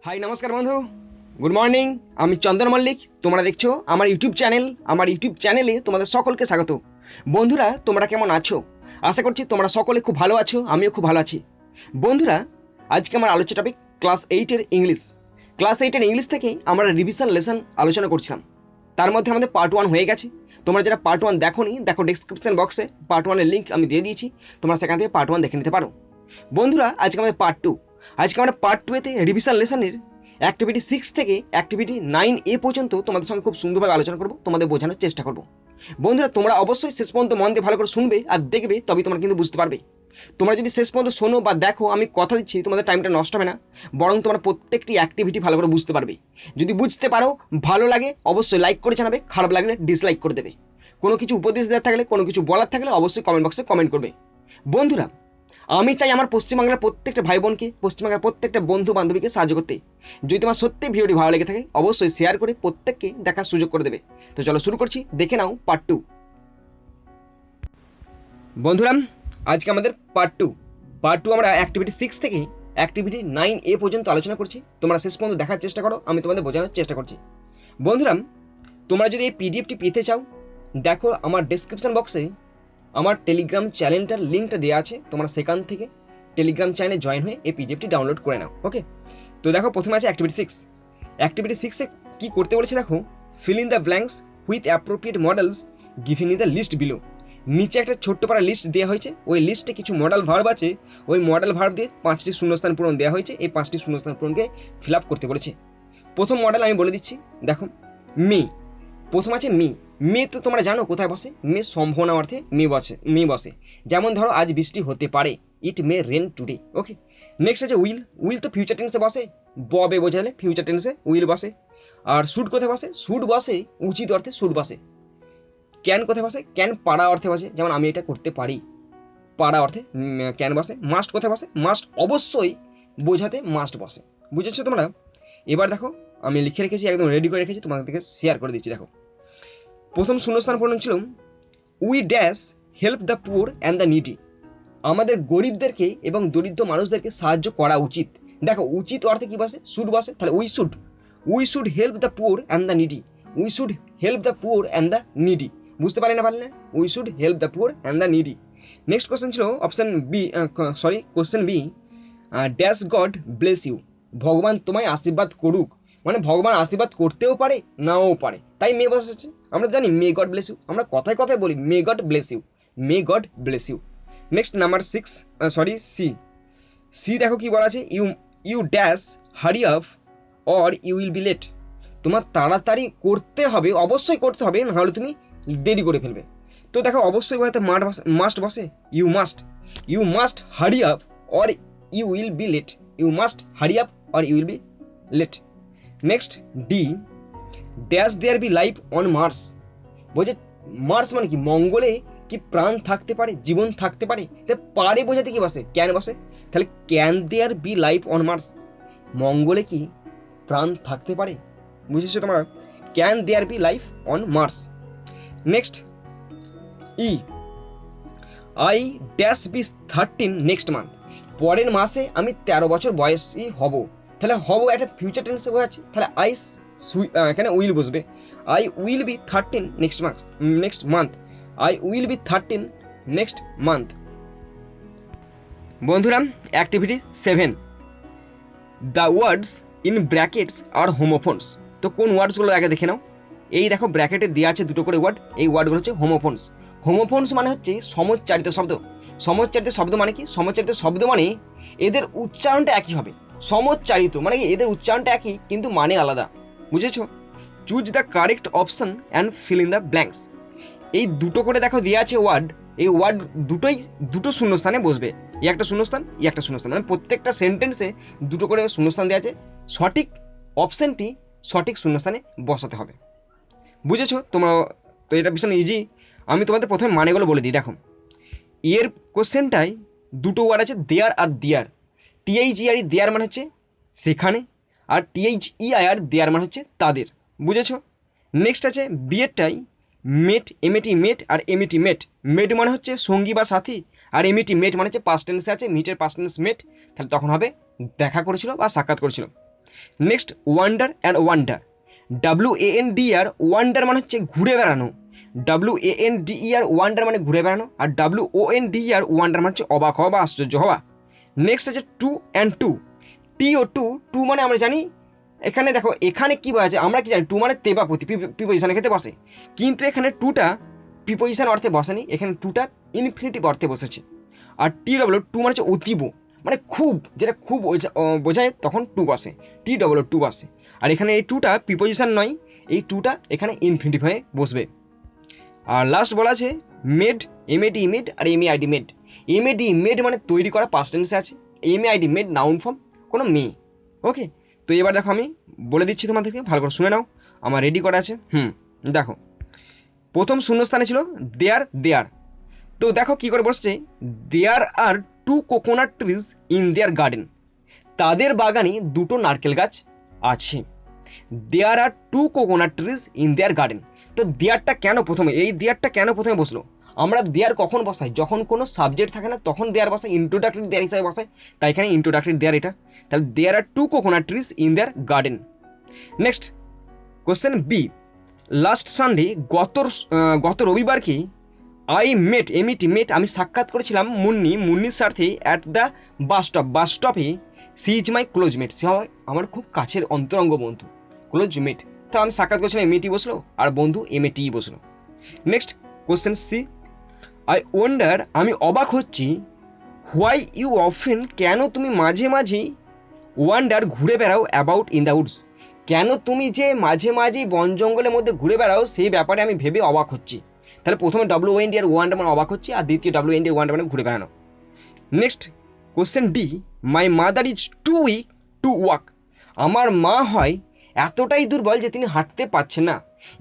High নমস্কার বন্ধু, good morning. আমি চন্দন মল্লিক। তোমরা দেখছো আমার ইউটিউব চ্যানেল। আমার ইউটিউব চ্যানেলে তোমাদের সকলকে স্বাগত। বন্ধুরা, তোমরা কেমন আছো? আশা করছি তোমরা সকলে খুব ভালো আছো, আমিও খুব ভালো আছি। বন্ধুরা, আজকে আমার আলোচ্য টপিক ক্লাস 8-এর ইংলিশ। ক্লাস 8-এর ইংলিশ থেকেই আমরা রিভিশন লেসন আলোচনা করছিলাম। তার মধ্যে আমাদের পার্ট 1 হয়ে গেছে। তোমরা যারা পার্ট 1 দেখোনি, দেখো ডেসক্রিপশন বক্সে পার্ট 1-এর লিঙ্ক আমি দিয়ে দিয়েছি, তোমরা সেখান থেকে পার্ট 1 দেখে নিতে পারো। বন্ধুরা, আজকে আমাদের পার্ট 2। আজকে আমরা পার্ট 2-এতে রিভিশন লেসনের অ্যাক্টিভিটি 6 থেকে অ্যাক্টিভিটি 9A পর্যন্ত তোমাদের সঙ্গে খুব সুন্দরভাবে আলোচনা করব, তোমাদের বোঝানোর চেষ্টা করব। বন্ধুরা, তোমরা অবশ্যই শেষ পর্যন্ত মন দিয়ে ভালো করে শুনবে আর দেখবে, তবেই তোমরা কিন্তু বুঝতে পারবে। তোমরা যদি শেষ পর্যন্ত শোনো বা দেখো, আমি কথা দিচ্ছি তোমাদের টাইমটা নষ্ট হবে না, বরং তোমরা প্রত্যেকটি অ্যাক্টিভিটি ভালো করে বুঝতে পারবে। যদি বুঝতে পারো, ভালো লাগে অবশ্যই লাইক করে জানাবে, খারাপ লাগলে ডিসলাইক করে দেবে। কোনো কিছু উপদেশ দেওয়ার থাকলে, কোনো কিছু বলার থাকলে অবশ্যই কমেন্ট বক্সে কমেন্ট করবে। বন্ধুরা, আমি চাই আমার পশ্চিমবাংলার প্রত্যেকটা ভাই বোনকে, পশ্চিমবাংলার প্রত্যেকটা বন্ধু বান্ধবীকে সাহায্য করতে। যদি তোমার সত্যি ভিডিওটি ভালো লেগে থাকে, অবশ্যই শেয়ার করে প্রত্যেককে দেখার সুযোগ করে দেবে। তো চলো শুরু করছি, দেখে নাও পার্ট 2। বন্ধুরা, আজকে আমাদের পার্ট 2 আমরা অ্যাক্টিভিটি 6 থেকে অ্যাক্টিভিটি 9A পর্যন্ত আলোচনা করছি। তোমরা শেষ পর্যন্ত দেখার চেষ্টা করো, আমি তোমাদের বোঝানোর চেষ্টা করছি। বন্ধুরা, তোমরা যদি এই পিডিএফটি পেতে চাও, দেখো আমার ডেসক্রিপশন বক্সে আমার টেলিগ্রাম চ্যানেলটার লিঙ্কটা দেওয়া আছে। তোমরা সেখান থেকে টেলিগ্রাম চ্যানেলে জয়েন হয়ে এই পিডিএফটি ডাউনলোড করে নাও। ওকে, তো দেখো প্রথমে আছে অ্যাক্টিভিটি 6। অ্যাক্টিভিটি 6-এ কী করতে বলেছে দেখো, fill in the blanks with appropriate modals given in the list below. নিচে একটা ছোট্ট পারা লিস্ট দেওয়া হয়েছে, ওই লিস্টে কিছু মডেল ভার্ব আছে, ওই মডেল ভার্ব দিয়ে 5টি শূন্যস্থান পূরণ দেওয়া হয়েছে। এই 5টি শূন্যস্থান পূরণকে ফিল আপ করতে বলেছে। প্রথম মডেল আমি বলে দিচ্ছি, দেখো মি। প্রথম আছে মি। মে তো তোমরা জানো কোথায় বসে, মে সম্ভাবনা অর্থে মে বসে। যেমন ধরো আজ বৃষ্টি হতে পারে, ইট মে রেন টুডে। ওকে, নেক্সট আছে উইল। উইল তো ফিউচার টেন্সে বসে, ববে বোঝালে ফিউচার টেন্সে উইল বসে। আর শুড কোথায় বসে, শুড বসে উচিত অর্থে শুড বসে। ক্যান কোথায় বসে, ক্যান পারা অর্থে বসে, যেমন আমি এটা করতে পারি, পারা অর্থে ক্যান বসে। মাস্ট কোথায় বসে, মাস্ট অবশ্যই বোঝাতে মাস্ট বসে। বুঝেছো তোমরা? এবার দেখো আমি লিখে রেখেছি, একদম রেডি করে রেখেছি, তোমাদেরকে শেয়ার করে দিচ্ছি। দেখো প্রথম শূন্যস্থান পূরণ ছিল we dash help the poor and the needy. আমাদের গরিবদেরকে এবং দরিদ্র মানুষদেরকে সাহায্য করা উচিত। দেখো উচিত অর্থে কী বসে, শুড বসে, তাহলে we should help the poor and the needy. We should help the poor and the needy. বুঝতে পারি না পারলে, we should help the poor and the needy. Next question ছিল question B, dash God bless you. ভগবান তোমায় আশীর্বাদ করুক। মানে ভগবান আশীর্বাদ করতেও পারে, নাও পারে, তাই মে বসেছে। আমরা জানি মে গড ব্লেস ইউ, আমরা কথায় কথায় বলি may God bless you, may God bless you. Next number C দেখো কি বলা আছে, you dash hurry up or you will be late. তোমার তাড়াতাড়ি করতে হবে, অবশ্যই করতে হবে, নাহলে তুমি দেরি করে ফেলবে। তো দেখো অবশ্যই বলতে মাস্ট বসে, you must hurry up or you will be late. You must hurry up or you will be late. Next D, dash there be life on Mars. বলছে মার্স মানে কি, মঙ্গলে কি প্রাণ থাকতে পারে, জীবন থাকতে পারে। পারে বোঝাতে কি বসে, ক্যান বসে, তাহলে can there be life on Mars. মঙ্গলে কি প্রাণ থাকতে পারে, বুঝেছো তোমরা? Can there be life on Mars. Next E, I dash be 13 next month. পরের মাসে আমি 13 বছর বয়সী হব। তাহলে হব একটা ফিউচার টেন্সে বোঝাচ্ছে, তাহলে এখানে উইল বসবে। I will be 13 next month. I will be 13 next month. বন্ধুরা, activity 7, the words in brackets are homophones. তো কোন ওয়ার্ডসগুলো আগে দেখে নাও। এই দেখো ব্র্যাকেটে দেওয়া আছে দুটো করে ওয়ার্ড, এই ওয়ার্ডগুলো হচ্ছে হোমোফোনস। হোমোফোনস মানে হচ্ছে সমোচ্চারিত শব্দ। সমোচ্চারিত শব্দ মানে কি, সমোচ্চারিত শব্দ মানে এদের উচ্চারণটা একই হবে। সমোচ্চারিত মানে কি, এদের উচ্চারণটা একই কিন্তু মানে আলাদা। বুঝেছো? Choose the correct option and feel in the blanks. এই দুটো করে দেখো দেওয়া আছে ওয়ার্ড, এই ওয়ার্ড দুটো শূন্যস্থানে বসবে। এই একটা শূন্যস্থান, এই একটা শূন্যস্থান, মানে প্রত্যেকটা সেন্টেন্সে দুটো করে শূন্যস্থান দেওয়া আছে। সঠিক অপশানটি সঠিক শূন্যস্থানে বসাতে হবে। বুঝেছো তোমরা? তো এটা ভীষণ ইজি। আমি তোমাদের প্রথমে মানেগুলো বলে দিই। দেখো এর কোশ্চেনটায় দুটো ওয়ার্ড আছে, দেয়ার আর দিয়ার। THERE দেয়ার মানে হচ্ছে সেখানে, আর THEIR দেয়ার মানে হচ্ছে তাদের। বুঝেছো? নেক্সট আছে বিয়েরটাই মেট, এমএটি মেট আর এমইটি মেট। মেট মানে হচ্ছে সঙ্গী বা সাথী, আর এমইটি মেট মানে হচ্ছে পাস্ট টেন্সে আছে, মিটের পাস্ট টেন্স মেট, তাহলে তখন হবে দেখা করেছিল বা সাক্ষাৎ করেছিল। Next wonder and wonder, WANDR wonder মানে হচ্ছে ঘুরে বেড়ানো, WANDER ওয়ান্ডার মানে ঘুরে বেড়ানো, আর WONDER ওয়ান্ডার মানে হচ্ছে অবাক হওয়া বা আশ্চর্য হওয়া। নেক্সট আছে টু অ্যান্ড টু, টু মানে আমরা জানি এখানে দেখো এখানে কী বলা আছে, আমরা কি জানি টু মানে তেবাপতি প্রিপোজিশনের ক্ষেত্রে বসে, কিন্তু এখানে টুটা প্রিপোজিশন অর্থে বসেনি, এখানে টুটা ইনফিনিটিভ অর্থে বসেছে। আর টু মানে হচ্ছে অতীব, মানে খুব, যেটা খুব বোঝায় তখন টু বসে, টু বসে। আর এখানে এই টুটা প্রিপোজিশন নয়, এই টুটা এখানে ইনফিনিটিভ হয়ে বসবে। আর লাস্ট বলা আছে মেড, MAD মেড আর MEID মেড। MAD মেড মানে তৈরি করা, পাস্ট টেন্সে আছে। MEID মেড নাউন ফর্ম, কোনো মেয়ে। ওকে, তো এবার দেখো আমি বলে দিচ্ছি তোমাদেরকে, ভালো করে শুনে নাও, আমার রেডি করা আছে। দেখো প্রথম শূন্যস্থানে ছিল দেয়ার, তো দেখো কী করে বসছে, দেয়ার are 2 coconut trees in their garden, তাদের বাগানে 2টো নারকেল গাছ আছে। দেয়ার are 2 coconut trees in their garden, তো দেয়ারটা কেন প্রথমে, এই দেয়ারটা কেন প্রথমে বসলো? আমরা দেয়ার কখন বসাই, যখন কোনো সাবজেক্ট থাকে না তখন দেয়ার বসাই, ইন্ট্রোডাক্টরি দেয়ার হিসাবে বসাই, তাই এখানে ইন্ট্রোডাক্টরি দেয়ার এটা। তাহলে there are 2 coconut trees in their garden. Next question B, last Sunday, গত রবিবারকে MET আমি সাক্ষাৎ করেছিলাম মুন্নির সাথে অ্যাট দ্য বাস স্টপে। সি ইজ মাই ক্লোজমেট, সে আমার খুব কাছের অন্তরঙ্গ বন্ধু, ক্লোজমেট। তো আমি সাক্ষাৎ করেছিলাম, MET বসলো, আর বন্ধু MAT বসলো। Next question C, I wonder, আমি অবাক হচ্ছি, হোয়াই ইউ অফেন, কেন তুমি মাঝে মাঝেই ওয়ান্ডার ঘুরে বেড়াও অ্যাবাউট ইন দ্য উডস, কেন তুমি যে মাঝে মাঝেই বন জঙ্গলের মধ্যে ঘুরে বেড়াও সেই ব্যাপারে আমি ভেবে অবাক হচ্ছি। তাহলে প্রথমে WANDR ওয়ান্ডার মানে অবাক হচ্ছি, আর দ্বিতীয় WANDR ওয়ান্ডার মানে ঘুরে বেড়ানো। Next question D, my mother is too weak to walk, আমার মা হয় এতটাই দুর্বল যে তিনি হাঁটতে পারছেন না।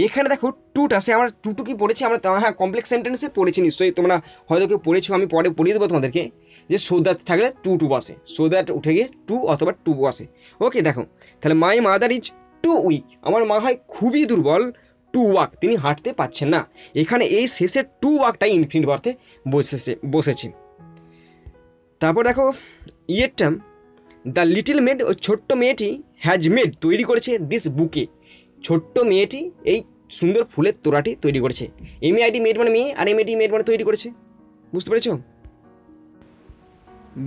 এখানে দেখো টুটা, সে আমরা টু কি পড়েছি আমরা, হ্যাঁ কমপ্লেক্স সেন্টেন্সে পড়েছি নিশ্চয়ই, তোমরা হয়তো কেউ পড়েছো, আমি পরে পড়িয়ে দেবো তোমাদেরকে, যে সো দ্যাট থাকলে টু বসে, সো দ্যাট উঠে গিয়ে টু অথবা টু বসে। ওকে, দেখো তাহলে my mother is too weak, আমার মা হয় খুবই দুর্বল, টু ওয়াক তিনি হাঁটতে পারছেন না। এখানে এই শেষের টু ওয়াকটাই ইনফিনিটিভ অর্থে বসেছে। তারপর দেখো ইয়েরটা, দ্য লিটল মেড, ওই ছোট্ট মেয়েটি, হ্যাজ মেড তৈরি করেছে, দিস বুকে, ছোট্ট মেয়েটি এই সুন্দর ফুলের তোড়াটি তৈরি করেছে। MEID মেড মানে মেয়ে, আর MAD মেড মানে তৈরি করেছে। বুঝতে পেরেছ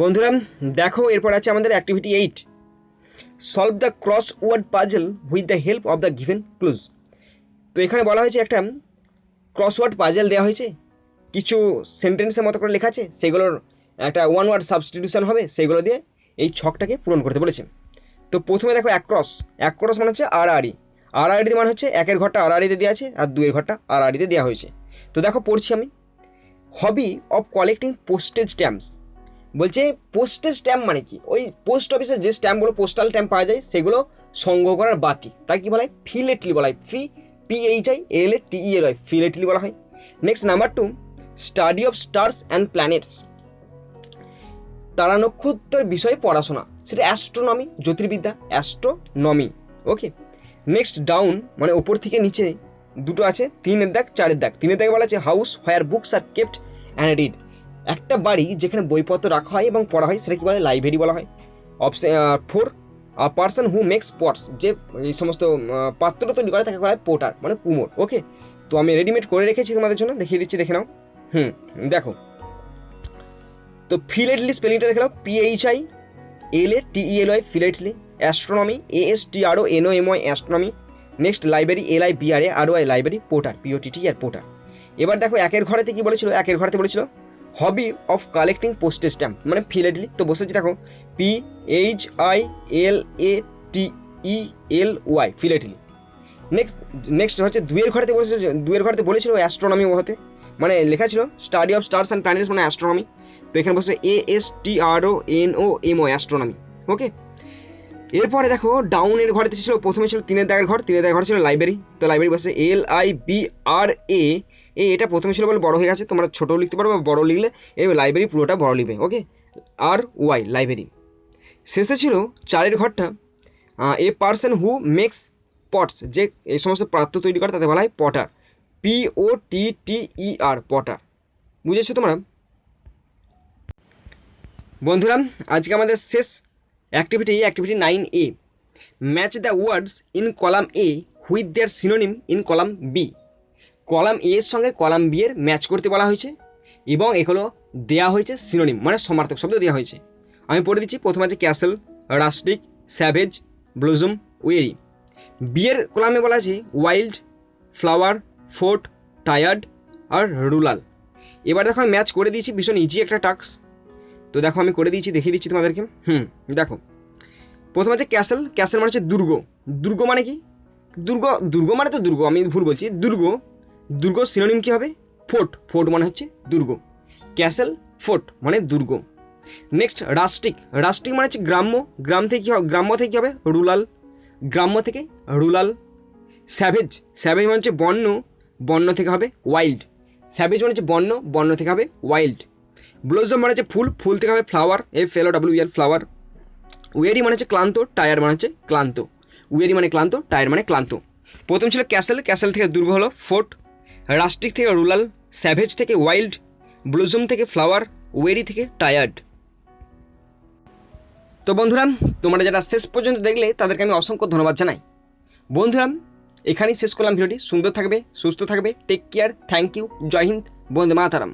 বন্ধুরা? দেখো এরপর আছে আমাদের activity 8, solve the crossword puzzle with the help of the given clues. তো এখানে বলা হয়েছে একটা ক্রসওয়ার্ড পাজল দেওয়া হয়েছে, কিছু সেন্টেন্সের মতো করে লেখা আছে, সেগুলোর একটা ওয়ান ওয়ার্ড সাবস্টিটিউশন হবে, সেগুলো দিয়ে এই ছকটাকে পূরণ করতে বলেছে। তো প্রথমে দেখো অ্যাক্রস মানে হচ্ছে আড়াআড়ি মানে হচ্ছে একের ঘরটা আড়াআড়িতে দেওয়া আছে, আর দুয়ের ঘরটা আড়াআড়িতে দেওয়া হয়েছে। তো দেখো পড়ছি আমি, হবি অফ কালেক্টিং পোস্টেজ স্ট্যাম্পস, বলছে পোস্টেজ স্ট্যাম্প মানে কি, ওই পোস্ট অফিসে যে স্ট্যাম্পগুলো পোস্টাল স্ট্যাম্প পাওয়া যায় সেগুলো সংগ্রহ করার বাকি, তাই কি বলা হয়, ফিলেটলি বলা হয়, PHILATELY, ফিলেটলি বলা হয়। Next number 2, study of stars and planets, তারা নক্ষত্রের বিষয়ে পড়াশোনা, সেটা অ্যাস্ট্রোনমি, জ্যোতির্বিদ্যা, অ্যাস্ট্রোনমি। ওকে, নেক্সট ডাউন মানে ওপর থেকে নিচে দুটো আছে, 3 দাগ 4 দাগ। 3 দাগে বলা আছে house where books are kept and read, একটা বাড়ি যেখানে বইপত্র রাখা হয় এবং পড়া হয়, সেটা কি বলা হয়, লাইব্রেরি বলা হয়। 4, a person who makes pots, যে এই সমস্ত পাত্র তৈরি করে তাকে বলা হয় পোটার, মানে কুমোর। ওকে, তো আমি রেডিমেড করে রেখেছি তোমাদের জন্য, দেখিয়ে দিচ্ছি, দেখে নাও। দেখো তো ফিলেটলি স্পেলিংটা দেখে নাও, PHILATELY, philately. Astronomy, ASTRONOMY, astronomy. Next library, LIBRARY, library. Potter, POTT আর পোটার। এবার দেখো একের ঘরেতে কি বলেছিল, একের ঘরেতে বলেছিল hobby of collecting postage stamp, মানে ফিলেটলি, তো বসেছি দেখো PHILATELY, ফিলেটলি। নেক্সট হচ্ছে দুয়ের ঘরেতে বলেছিল অ্যাস্ট্রোনমি হতে, মানে লেখা ছিল study of stars and planets, মানে অ্যাস্ট্রোনমি, তো এখানে বসবে ASTRONOMY, অ্যাস্ট্রোনমি। ওকে, এরপরে দেখো ডাউনের ঘরেতে ছিল, প্রথমে ছিল 3 দাগের ঘর, 3 দাগের ঘর ছিল লাইব্রেরি, তো লাইব্রেরি বসে LIBRA, এটা প্রথমে ছিল বলে বড় হয়ে গেছে, তোমরা ছোটও লিখতে পারো বা বড় লিখলে এই লাইব্রেরি পুরোটা বড় লিখবে। Okay, RY, library. শেষে ছিল 4 ঘরটা, a person who makes pots, যে এই সমস্ত পাত্র তৈরি করে তাতে বলা হয় পটার, POTTER, পটার। বুঝেছো তোমরা বন্ধুরা? আজকে আমাদের শেষ activity 9A, match the words in column A with their synonym in column B. Column A এর সঙ্গে কলাম বি এর ম্যাচ করতে বলা হয়েছে এবং এগুলো দেওয়া হয়েছে সিনোনিম মানে সমার্থক শব্দ দেওয়া হয়েছে। আমি পড়ে দিচ্ছি। প্রথমে আছে ক্যাসেল, রাস্টিক, স্যাভেজ, ব্লুজুম, ওয়েরি। বিয়ের কলামে বলা আছে ওয়াইল্ড, ফ্লাওয়ার, ফোর্ট, টায়ার্ড আর রুলাল। এবার দেখো আমি ম্যাচ করে দিয়েছি, ভীষণ ইজি একটা টাস্ক। তো দেখো আমি করে দিয়েছি, দেখিয়ে দিচ্ছি তোমাদেরকে। দেখো প্রথমে আছে ক্যাসেল। ক্যাসেল মানে হচ্ছে দুর্গ। দুর্গ মানে কি? দুর্গ মানে তো দুর্গ, আমি ভুল বলছি। দুর্গ সিনোনিম কী হবে? ফোর্ট। ফোর্ট মানে হচ্ছে দুর্গ। ক্যাসেল, ফোর্ট মানে দুর্গ। Next rustic. রাস্টিক মানে হচ্ছে গ্রাম্য। গ্রাম্য থেকে কী হবে? রুলাল। গ্রাম্য থেকে রুলাল। স্যাভেজ। স্যাভেজ মানে হচ্ছে বন্য। বন্য থেকে হবে ওয়াইল্ড। স্যাভেজ মানে হচ্ছে বন্য। বন্য থেকে হবে ওয়াইল্ড। ব্লজম মানে হচ্ছে ফুল। ফুল থেকে হবে ফ্লাওয়ার, FLOWER ফ্লাওয়ার। ওয়েরি মানে হচ্ছে ক্লান্ত। টায়ার মানে হচ্ছে ক্লান্ত। ওয়েরি মানে ক্লান্ত, টায়ার মানে ক্লান্ত। প্রথম ছিল ক্যাসেল। ক্যাসেল থেকে দুর্গ হলো ফোর্ট। রাস্টিক থেকে রুলাল। স্যাভেজ থেকে ওয়াইল্ড। ব্লুজম থেকে ফ্লাওয়ার। ওয়েরি থেকে টায়ার্ড। তো বন্ধুরা, তোমরা যারা শেষ পর্যন্ত দেখলে তাদেরকে আমি অসংখ্য ধন্যবাদ জানাই। বন্ধুরা, এখানেই শেষ করলাম ভিডিওটি। সুন্দর থাকবে, সুস্থ থাকবে, টেক কেয়ার, থ্যাংক ইউ, জয় হিন্দ, বন্দে মাতারাম।